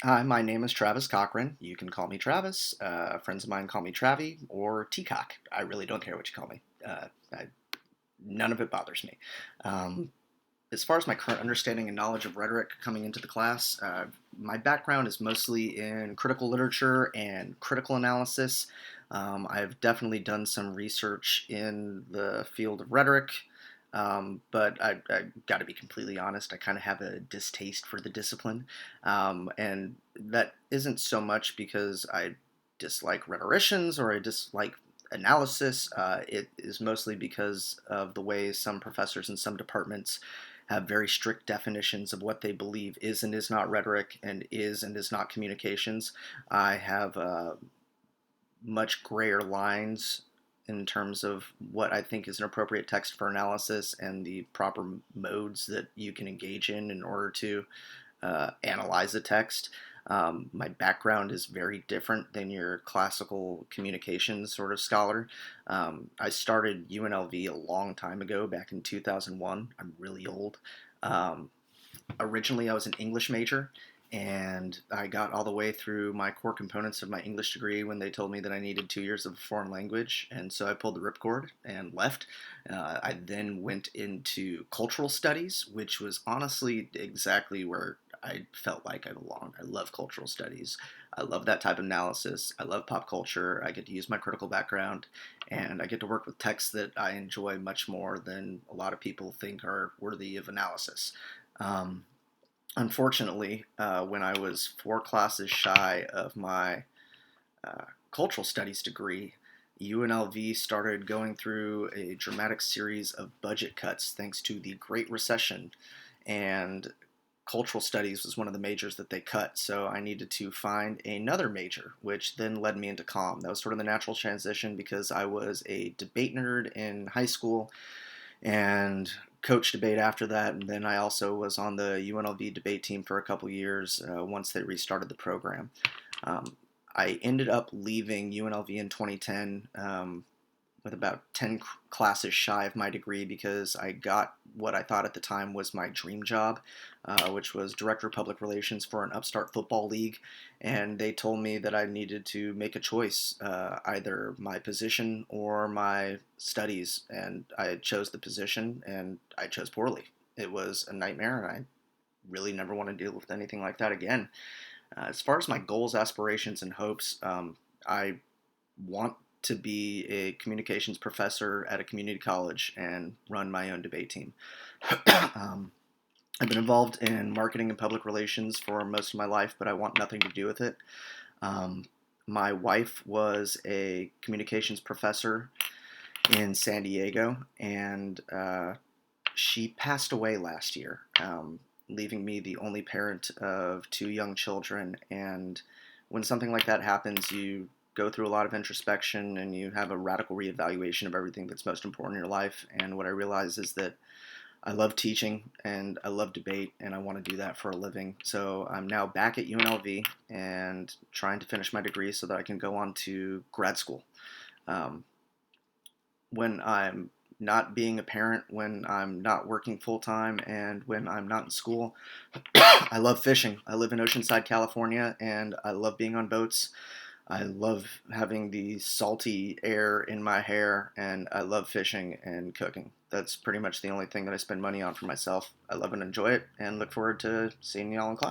Hi, my name is Travis Cochran. You can call me Travis. Friends of mine call me Travi or Teacock. I really don't care what you call me. None of it bothers me. Um, as far as my current understanding and knowledge of rhetoric coming into the class, my background is mostly in critical literature and critical analysis. I've definitely done some research in the field of rhetoric, but I got to be completely honest, I kind of have a distaste for the discipline. And that isn't so much because I dislike rhetoricians or I dislike analysis. It is mostly because of the way some professors in some departments have very strict definitions of what they believe is and is not rhetoric and is not communications. I have much grayer lines in terms of what I think is an appropriate text for analysis and the proper modes that you can engage in order to analyze a text. My background is very different than your classical communications sort of scholar. I started UNLV a long time ago, back in 2001. I'm really old. Um, Originally I was an English major, and I got all the way through my core components of my English degree when they told me that I needed 2 years of a foreign language, and so I pulled the ripcord and left. I then went into cultural studies, which was honestly exactly where I felt like I belonged. I love cultural studies. I love that type of analysis. I love pop culture. I get to use my critical background, and I get to work with texts that I enjoy much more than a lot of people think are worthy of analysis. Um, Unfortunately, when I was 4 classes shy of my cultural studies degree, UNLV started going through a dramatic series of budget cuts thanks to the Great Recession, and cultural studies was one of the majors that they cut. So I needed to find another major, which then led me into comm. That was sort of the natural transition because I was a debate nerd in high school and coached debate after that. And then I also was on the UNLV debate team for a couple years once they restarted the program. Um, I ended up leaving UNLV in 2010 with about 10 classes shy of my degree because I got what I thought at the time was my dream job, which was director of public relations for an upstart football league. And they told me that I needed to make a choice, either my position or my studies. And I chose the position, and I chose poorly. It was a nightmare, and I really never want to deal with anything like that again. As far as my goals, aspirations, and hopes, I want to be a communications professor at a community college and run my own debate team. um, I've been involved in marketing and public relations for most of my life, but I want nothing to do with it. Um, my wife was a communications professor in San Diego, and she passed away last year, leaving me the only parent of 2 young children. And when something like that happens, you go through a lot of introspection and you have a radical reevaluation of everything that's most important in your life. And what I realized is that I love teaching and I love debate and I want to do that for a living. So I'm now back at UNLV and trying to finish my degree so that I can go on to grad school. Um, when I'm not being a parent, when I'm not working full time, and when I'm not in school, I love fishing. I live in Oceanside, California, and I love being on boats. I love having the salty air in my hair, and I love fishing and cooking. That's pretty much the only thing that I spend money on for myself. I love and enjoy it, and look forward to seeing y'all in class.